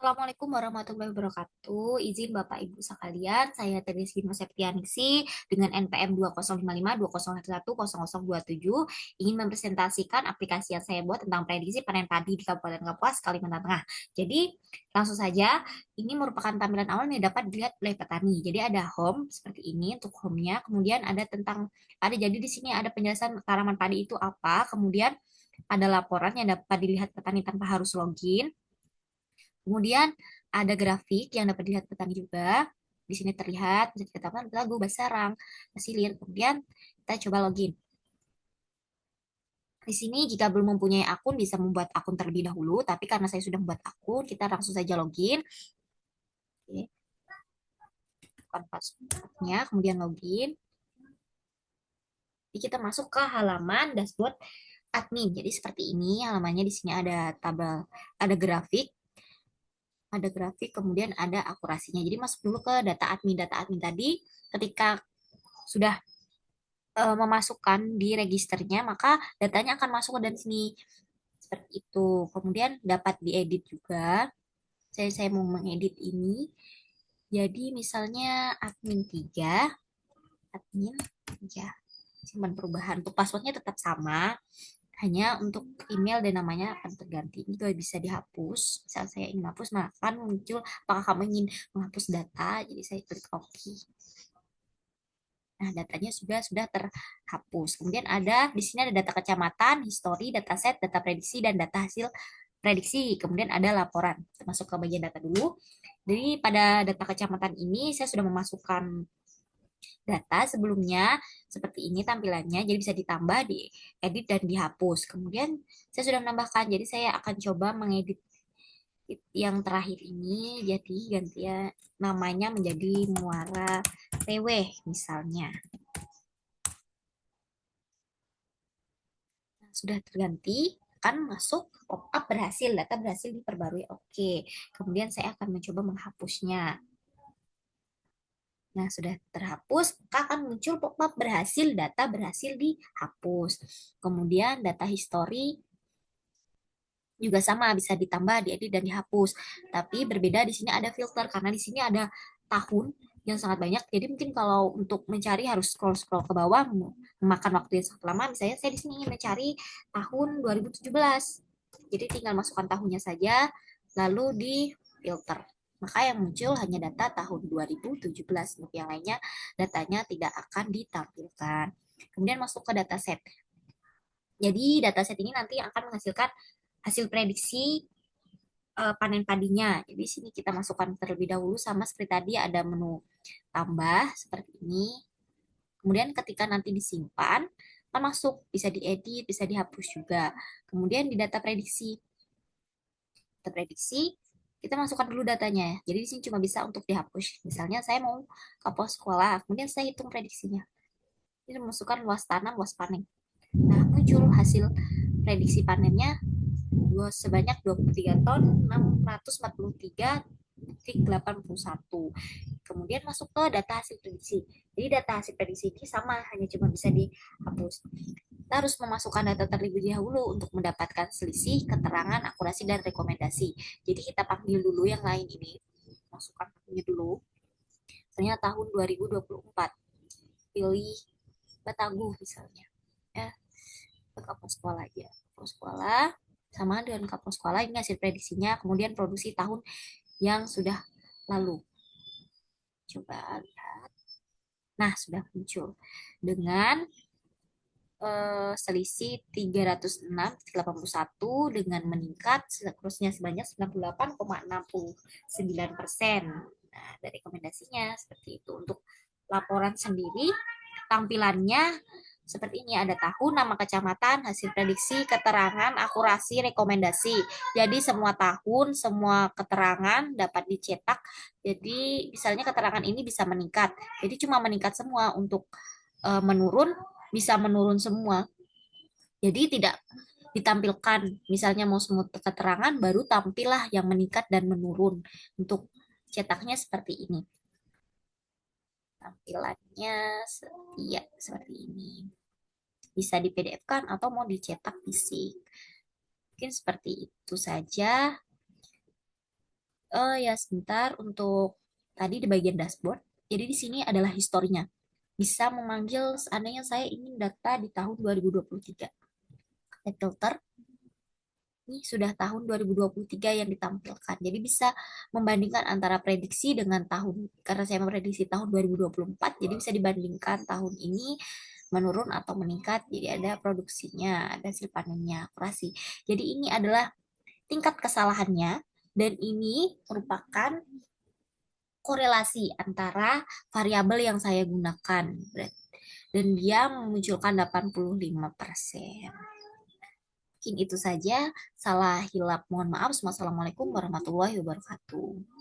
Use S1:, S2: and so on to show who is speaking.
S1: Assalamualaikum warahmatullahi wabarakatuh. Izin Bapak Ibu sekalian, saya Tedes Gino Septianingsih dengan NPM 205520110027 ingin mempresentasikan aplikasi yang saya buat tentang prediksi panen padi di Kabupaten Kapuas, Kalimantan Tengah. Jadi, langsung saja, ini merupakan tampilan awal yang dapat dilihat oleh petani. Jadi ada home seperti ini untuk home-nya, kemudian ada tentang padi. Jadi di sini ada penjelasan tanaman padi itu apa, kemudian ada laporan yang dapat dilihat petani tanpa harus login. Kemudian ada grafik yang dapat dilihat petani juga. Di sini terlihat bisa dikatakan lagu, basarang, hasilin. Kemudian kita coba login. Di sini jika belum mempunyai akun bisa membuat akun terlebih dahulu, tapi karena saya sudah membuat akun, kita langsung saja login. Oke, tekan passwordnya, kemudian login. Jadi kita masuk ke halaman dashboard admin. Jadi seperti ini halamannya. Di sini ada tabel, ada grafik, kemudian ada akurasinya. Jadi masuk dulu ke data admin. Data admin tadi ketika sudah memasukkan di registernya, maka datanya akan masuk ke dalam sini. Seperti itu. Kemudian dapat diedit juga. Saya mau mengedit ini. Jadi misalnya admin 3, simpan perubahan. Untuk passwordnya tetap sama, hanya untuk email dan namanya akan terganti. Itu bisa dihapus. Misal saya ingin hapus, maka akan muncul apakah kamu ingin menghapus data. Jadi saya klik OK. Nah, datanya sudah terhapus. Kemudian ada di sini ada data kecamatan, histori, data set, data prediksi, dan data hasil prediksi. Kemudian ada laporan. Kita masuk ke bagian data dulu. Jadi pada data kecamatan ini saya sudah memasukkan data sebelumnya seperti ini tampilannya. Jadi bisa ditambah, diedit, dan dihapus. Kemudian saya sudah menambahkan. Jadi saya akan coba mengedit yang terakhir ini. Jadi ganti ya namanya menjadi Muara Teweh misalnya. Sudah terganti, akan masuk pop-up berhasil, data berhasil diperbarui. Oke, kemudian saya akan mencoba menghapusnya. Nah, sudah terhapus, maka akan muncul pop-up berhasil, data berhasil dihapus. Kemudian data history juga sama, bisa ditambah, diedit, dan dihapus. Tapi berbeda di sini ada filter, karena di sini ada tahun yang sangat banyak. Jadi mungkin kalau untuk mencari harus scroll-scroll ke bawah, memakan waktu yang sangat lama. Misalnya saya di sini ingin mencari tahun 2017. Jadi tinggal masukkan tahunnya saja, lalu di filter. Maka yang muncul hanya data tahun 2017. Untuk yang lainnya, datanya tidak akan ditampilkan. Kemudian masuk ke dataset. Jadi dataset ini nanti akan menghasilkan hasil prediksi panen padinya. Jadi sini kita masukkan terlebih dahulu sama seperti tadi ada menu tambah seperti ini. Kemudian ketika nanti disimpan, akan masuk, bisa diedit, bisa dihapus juga. Kemudian di data prediksi kita masukkan dulu datanya. Jadi di sini cuma bisa untuk dihapus. Misalnya saya mau kapos sekolah, kemudian saya hitung prediksinya. Ini memasukkan luas tanam, luas panen. Nah, muncul hasil prediksi panennya sebanyak 23 ton 643,81. Kemudian masuk ke data hasil prediksi. Jadi data hasil prediksi ini sama, hanya cuma bisa dihapus. Kita harus memasukkan data terlebih dahulu untuk mendapatkan selisih, keterangan, akurasi, dan rekomendasi. Jadi kita panggil dulu yang lain ini. Masukkan tahunnya dulu. Misalnya tahun 2024. Pilih Batagu misalnya. Ya, ke kapal sekolah aja. Kapal sekolah sama dengan kapal sekolah ini hasil prediksinya, kemudian produksi tahun yang sudah lalu. Coba lihat. Nah, sudah muncul dengan selisih 306,81 dengan meningkat seterusnya sebanyak 98,69%. Nah, dari rekomendasinya seperti itu. Untuk laporan sendiri, tampilannya seperti ini, ada tahun, nama kecamatan, hasil prediksi, keterangan, akurasi, rekomendasi. Jadi semua tahun, semua keterangan dapat dicetak. Jadi misalnya keterangan ini bisa meningkat. Jadi cuma meningkat semua. Untuk menurun bisa menurun semua. Jadi tidak ditampilkan. Misalnya mau semua keterangan baru tampillah yang meningkat dan menurun. Untuk cetaknya seperti ini. Tampilannya ya seperti ini. Bisa di PDF kan atau mau dicetak fisik. Mungkin seperti itu saja. Ya sebentar untuk tadi di bagian dashboard. Jadi di sini adalah historinya. Bisa memanggil seandainya saya ingin data di tahun 2023. Saya filter, ini sudah tahun 2023 yang ditampilkan. Jadi bisa membandingkan antara prediksi dengan tahun. Karena saya memprediksi tahun 2024, jadi bisa dibandingkan tahun ini menurun atau meningkat. Jadi ada produksinya, ada hasil panennya, akurasi. Jadi ini adalah tingkat kesalahannya dan ini merupakan korelasi antara variabel yang saya gunakan. Dan dia memunculkan 85%. Mungkin itu saja. Salah hilap. Mohon maaf. Wassalamualaikum warahmatullahi wabarakatuh.